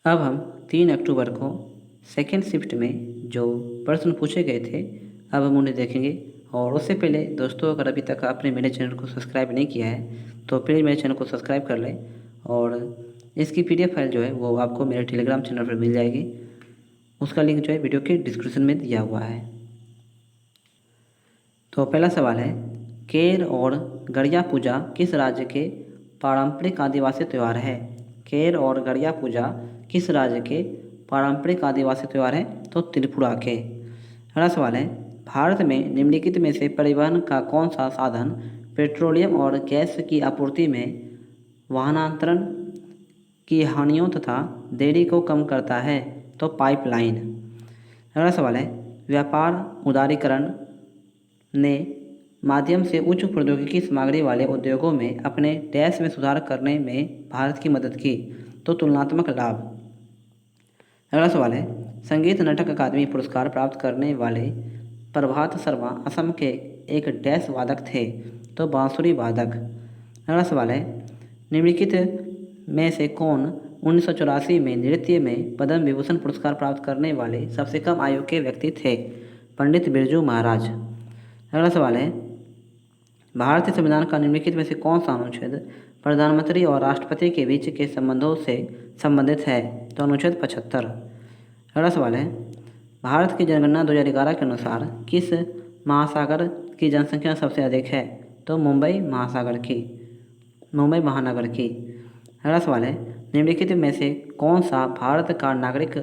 अब हम 3 अक्टूबर को सेकेंड शिफ्ट में जो प्रश्न पूछे गए थे अब हम उन्हें देखेंगे। और उससे पहले दोस्तों, अगर अभी तक आपने मेरे चैनल को सब्सक्राइब नहीं किया है तो प्लीज़ मेरे चैनल को सब्सक्राइब कर लें। और इसकी PDF फाइल जो है वो आपको मेरे टेलीग्राम चैनल पर मिल जाएगी। उसका लिंक जो है वीडियो के डिस्क्रिप्शन में दिया हुआ है। तो पहला सवाल है, केर और गड़िया पूजा किस राज्य के पारंपरिक आदिवासी त्यौहार है? केर और गड़िया पूजा किस राज्य के पारंपरिक आदिवासी त्यौहार हैं? तो त्रिपुरा के। अगला सवाल है, भारत में निम्नलिखित में से परिवहन का कौन सा साधन पेट्रोलियम और गैस की आपूर्ति में वाहनांतरण की हानियों तथा देरी को कम करता है? तो पाइपलाइन। अगला सवाल है, व्यापार उदारीकरण ने माध्यम से उच्च प्रौद्योगिकी सामग्री वाले उद्योगों में अपने डैश में सुधार करने में भारत की मदद की? तो तुलनात्मक लाभ। अगला सवाल है, संगीत नाटक अकादमी पुरस्कार प्राप्त करने वाले प्रभात शर्मा असम के एक डैश वादक थे? तो बांसुरी वादक। अगला सवाल है, निम्नलिखित में से कौन 1984 में नृत्य में पद्म विभूषण पुरस्कार प्राप्त करने वाले सबसे कम आयु के व्यक्ति थे? पंडित बिरजू महाराज। अगला सवाल है, भारतीय संविधान का निम्नलिखित में से कौन सा अनुच्छेद प्रधानमंत्री और राष्ट्रपति के बीच के संबंधों से संबंधित है? तो अनुच्छेद 75। अगला सवाल है, भारत की जनगणना 2011 के अनुसार किस महासागर की जनसंख्या सबसे अधिक है? तो मुंबई महानगर की। अगला सवाल है, निम्नलिखित में से कौन सा भारत का नागरिक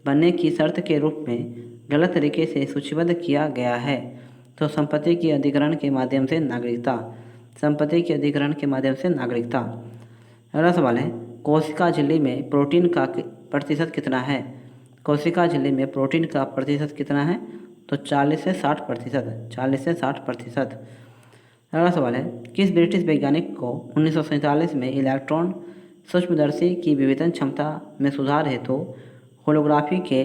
बनने की शर्त के रूप में गलत तरीके से सूचीबद्ध किया गया है? तो संपत्ति के अधिग्रहण के माध्यम से नागरिकता। अगला सवाल है, कोशिका झिल्ली में प्रोटीन का प्रतिशत कितना है? कोशिका झिल्ली में प्रोटीन का प्रतिशत कितना है? तो 40 से 60%। अगला सवाल है, किस ब्रिटिश वैज्ञानिक को 1947 में इलेक्ट्रॉन सूक्ष्मदर्शी की विवेचन क्षमता में सुधार हेतु होलोग्राफी के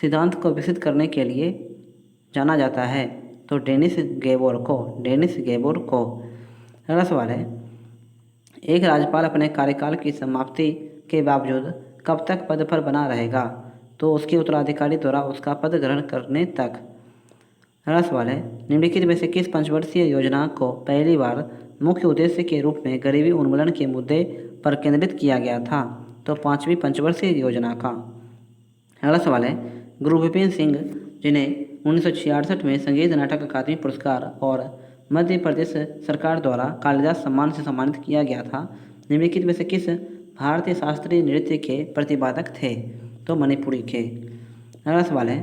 सिद्धांत को विकसित करने के लिए जाना जाता है? तो डेनिस गेबोर को। अगला सवाल है, एक राज्यपाल अपने कार्यकाल की समाप्ति के बावजूद कब तक पद पर बना रहेगा? तो उसके उत्तराधिकारी द्वारा उसका पद ग्रहण करने तक। अगला सवाल है, निम्नलिखित में से किस पंचवर्षीय योजना को पहली बार मुख्य उद्देश्य के रूप में गरीबी उन्मूलन के मुद्दे पर केंद्रित किया गया था? तो 5वीं पंचवर्षीय योजना का। अगला सवाल है, गुरु विपिन सिंह जिन्हें 1966 में संगीत नाटक अकादमी पुरस्कार और मध्य प्रदेश सरकार द्वारा कालिदास सम्मान से सम्मानित किया गया था, निम्नलिखित में से किस भारतीय शास्त्रीय नृत्य के प्रतिपादक थे? तो मणिपुरी के। अगला सवाल है,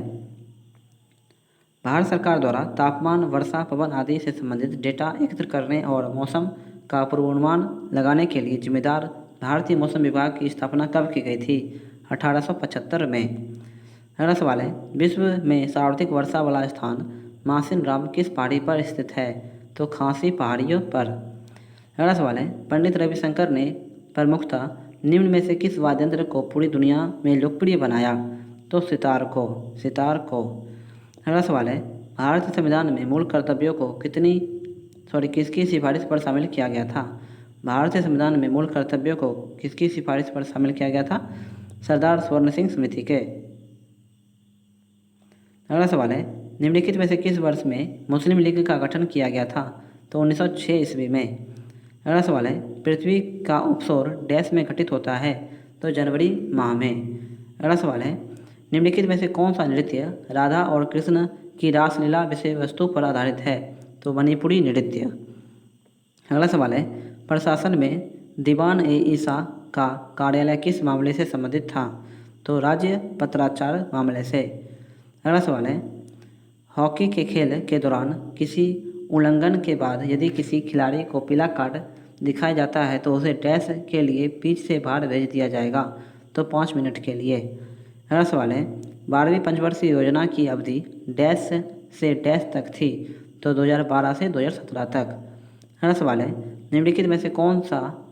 भारत सरकार द्वारा तापमान, वर्षा, पवन आदि से संबंधित डेटा एकत्र करने और मौसम का पूर्वानुमान लगाने के लिए जिम्मेदार भारतीय मौसम विभाग की स्थापना कब की गई थी? 1875 में। अगला सवाल है, विश्व में सर्वाधिक वर्षा वाला स्थान मासिन राम किस पहाड़ी पर स्थित है? तो खासी पहाड़ियों पर। अगला सवाल है, पंडित रविशंकर ने प्रमुखतः निम्न में से किस वाद्ययंत्र को पूरी दुनिया में लोकप्रिय बनाया? तो सितार को। अगला सवाल है, भारतीय संविधान में मूल कर्तव्यों को किसकी सिफारिश पर शामिल किया गया था? भारतीय संविधान में मूल कर्तव्यों को किसकी सिफारिश पर शामिल किया गया था? सरदार स्वर्ण सिंह समिति के। अगला सवाल है, निम्नलिखित में से किस वर्ष में मुस्लिम लीग का गठन किया गया था? तो 1906 ईस्वी में। अगला सवाल है, पृथ्वी का उपसौर डैश में घटित होता है? तो जनवरी माह में। अगला सवाल है, निम्नलिखित में से कौन सा नृत्य राधा और कृष्ण की रासलीला विषय वस्तु पर आधारित है? तो मणिपुरी नृत्य। अगला सवाल है, प्रशासन में दीवान-ए-ईसा का कार्यालय किस मामले से संबंधित था? तो राज्य पत्राचार मामले से। अगला सवाल है, हॉकी के खेल के दौरान किसी उल्लंघन के बाद यदि किसी खिलाड़ी को पीला कार्ड दिखाया जाता है तो उसे डैश के लिए पिच से बाहर भेज दिया जाएगा? तो 5 मिनट के लिए। अगला सवाल है, 12वीं पंचवर्षीय योजना की अवधि डैश से डैश तक थी? तो 2012 से 2017 तक। अगला सवाल है, निम्नलिखित में से कौन सा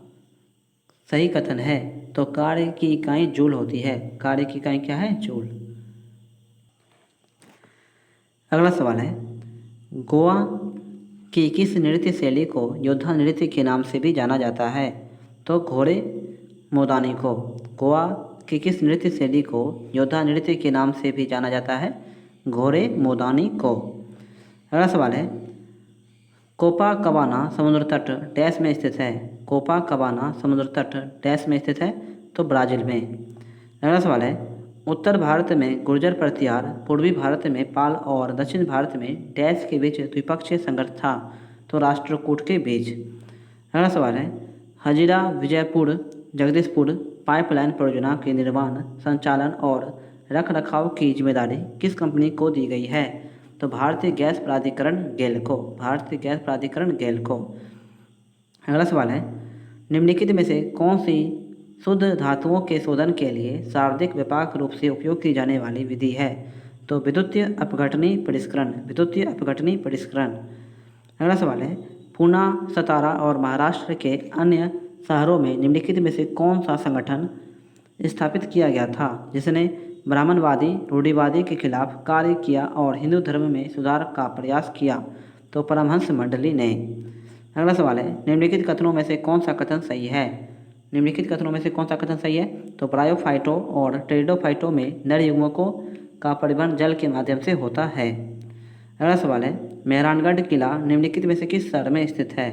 सही कथन है? तो कार्य की इकाई जूल होती है। कार्य की इकाई क्या है? जूल। अगला सवाल है, गोवा की किस नृत्य शैली को योद्धा नृत्य के नाम से भी जाना जाता है? तो घोड़े मोदानी को। गोवा कि किस नृत्य शैली को योद्धा नृत्य के नाम से भी जाना जाता है? घोड़े मोदानी को। अगला सवाल है, कोपाकबाना समुद्र तट डैश में स्थित है? कोपाकबाना समुद्र तट डैश में स्थित है? तो ब्राज़ील में। अगला सवाल है, उत्तर भारत में गुर्जर प्रतिहार, पूर्वी भारत में पाल और दक्षिण भारत में डैश के बीच द्विपक्षीय संघर्ष था? तो राष्ट्रकूट के बीच। अगला सवाल है, हजीरा विजयपुर जगदीशपुर पाइपलाइन परियोजना के निर्माण, संचालन और रखरखाव की जिम्मेदारी किस कंपनी को दी गई है? तो भारतीय गैस प्राधिकरण गेल को। भारतीय गैस प्राधिकरण गेल को। अगला सवाल है, निम्नलिखित में से कौन सी शुद्ध धातुओं के शोधन के लिए सर्वाधिक व्यापक रूप से उपयोग की जाने वाली विधि है? तो विद्युतीय अपघटनी परिष्करण। विद्युतीय अपघटनी परिष्करण। अगला सवाल है, पूना, सतारा और महाराष्ट्र के अन्य शहरों में निम्नलिखित में से कौन सा संगठन स्थापित किया गया था जिसने ब्राह्मणवादी रूढ़िवादी के खिलाफ कार्य किया और हिंदू धर्म में सुधार का प्रयास किया? तो परमहंस मंडली ने। अगला सवाल है, निम्नलिखित कथनों में से कौन सा कथन सही है? निम्नलिखित कथनों में से कौन सा कथन सही है? तो ब्रायोफाइटों और टेरिडोफाइटों में नर युग्मकों का परिवहन जल के माध्यम से होता है। अगला सवाल है, मेहरानगढ़ किला निम्नलिखित में से किस शहर में स्थित है?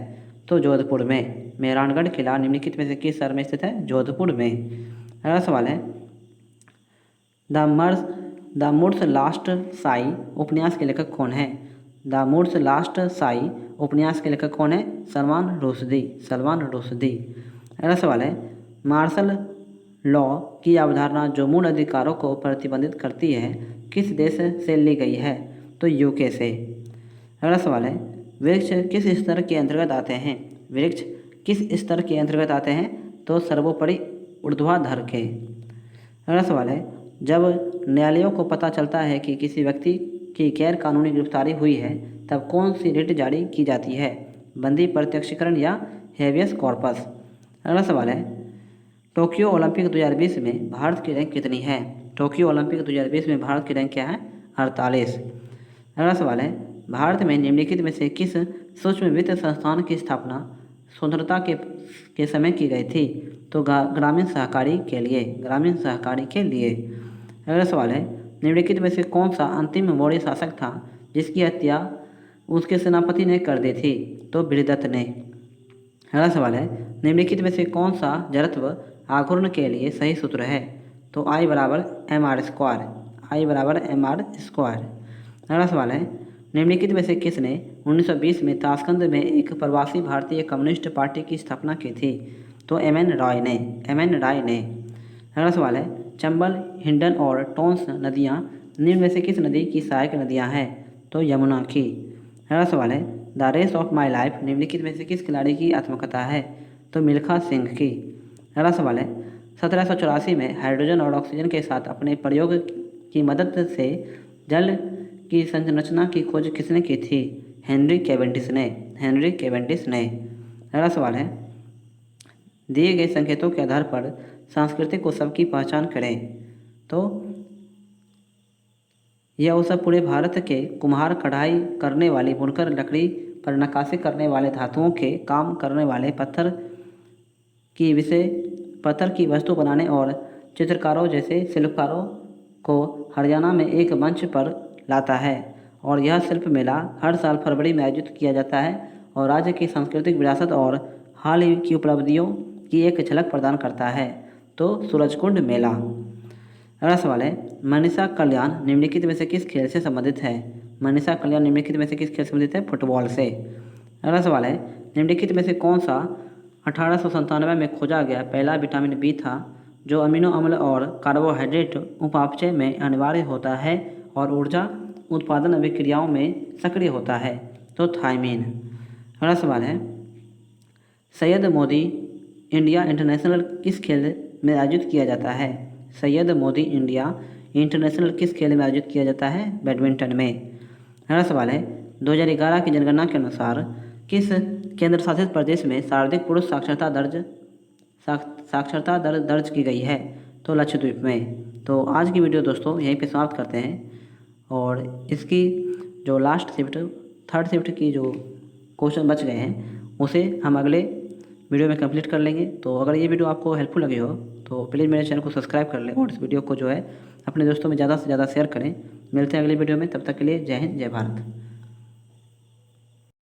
तो जोधपुर में। मेहरानगढ़ किला निम्नलिखित में से किस शहर में स्थित है? जोधपुर में। अगला सवाल है, द मूड्स लास्ट साई उपन्यास के लेखक कौन है? द मूड्स लास्ट साई उपन्यास के लेखक कौन है? सलमान रुश्दी। सलमान रुश्दी। अगला सवाल है, मार्शल लॉ की अवधारणा जो मूल अधिकारों को प्रतिबंधित करती है किस देश से ली गई है? तो यूके से। अगला सवाल है, वृक्ष किस स्तर के अंतर्गत आते हैं? वृक्ष किस स्तर के अंतर्गत आते हैं? तो सर्वोपरि ऊर्ध्वाधर के। अगला सवाल है, जब न्यायालयों को पता चलता है कि किसी व्यक्ति की गैर कानूनी गिरफ्तारी हुई है तब कौन सी रिट जारी की जाती है? बंदी प्रत्यक्षीकरण या हेबियस कॉर्पस। अगला सवाल है, टोक्यो ओलंपिक 2020 में भारत की रैंक कितनी है? टोक्यो ओलंपिक 2020 में भारत की रैंक क्या है? 48। अगला सवाल है, भारत में निम्नलिखित में से किस सूक्ष्म वित्त संस्थान की स्थापना स्वतंत्रता के समय की गई थी? तो ग्रामीण सहकारी के लिए। ग्रामीण सहकारी के लिए। अगला सवाल है, निम्नलिखित में से कौन सा अंतिम मौर्य शासक था जिसकी हत्या उसके सेनापति ने कर दी थी? तो बृहदत्त ने। अगला सवाल है, निम्नलिखित में से कौन सा जड़त्व आघूर्ण के लिए सही सूत्र है? तो I बराबर mr²। I बराबर mr²। अगला सवाल है, निम्नलिखित में से किसने 1920 में ताशकंद में एक प्रवासी भारतीय कम्युनिस्ट पार्टी की स्थापना की थी? तो M.N. रॉय ने। M.N. रॉय ने। अगला सवाल है, चंबल, हिंडन और टोंस नदियाँ निम्न में से किस नदी की सहायक नदियाँ हैं? तो यमुना की। अगला सवाल है, the race of my life निम्नलिखित में से किस खिलाड़ी की आत्मकथा है? तो मिल्खा सिंह की। अगला सवाल है, 1784 में हाइड्रोजन और ऑक्सीजन के साथ अपने प्रयोग की मदद से जल की संरचना की खोज किसने की थी? हेनरी कैवेंडिश ने। हेनरी कैवेंडिश ने। अगला सवाल है, दिए गए संकेतों के आधार पर सांस्कृतिक उत्सव की पहचान करें। तो यह उत्सव पूरे भारत के कुम्हार, कढ़ाई करने वाले, बुनकर, लकड़ी पर नक्काशी करने वाले, धातुओं के काम करने वाले, पत्थर की वस्तु बनाने और चित्रकारों जैसे शिल्पकारों को हरियाणा में एक मंच पर लाता है। और यह शिल्प मेला हर साल फरवरी में आयोजित किया जाता है और राज्य की सांस्कृतिक विरासत और हाल ही की उपलब्धियों की एक झलक प्रदान करता है। तो सूरजकुंड मेला। अगला सवाल है, मनीषा कल्याण निम्नलिखित में से किस खेल से संबंधित है? मनीषा कल्याण निम्नलिखित में से किस खेल से संबंधित है? फुटबॉल से। अगला सवाल है, निम्नलिखित में से कौन सा 1897 में खोजा गया पहला विटामिन बी था जो अमीनो अम्ल और कार्बोहाइड्रेट उपापचय में अनिवार्य होता है और ऊर्जा उत्पादन अभिक्रियाओं में सक्रिय होता है? तो थायमीन। अगला सवाल है, सैयद मोदी इंडिया इंटरनेशनल किस खेल में आयोजित किया जाता है? सैयद मोदी इंडिया इंटरनेशनल किस खेल में आयोजित किया जाता है? बैडमिंटन में। अगला सवाल है, 2011 की जनगणना के अनुसार किस केंद्र शासित प्रदेश में सर्वाधिक पुरुष साक्षरता दर दर्ज की गई है? तो लक्षद्वीप में। तो आज की वीडियो दोस्तों यहीं पे समाप्त करते हैं और इसकी जो लास्ट शिफ्ट, थर्ड शिफ्ट की जो क्वेश्चन बच गए हैं उसे हम अगले वीडियो में कंप्लीट कर लेंगे। तो अगर ये वीडियो आपको हेल्पफुल लगी हो तो प्लीज़ मेरे चैनल को सब्सक्राइब कर लें और इस वीडियो को जो है अपने दोस्तों में ज़्यादा से ज़्यादा शेयर करें। मिलते हैं अगली वीडियो में, तब तक के लिए जय हिंद, जय भारत।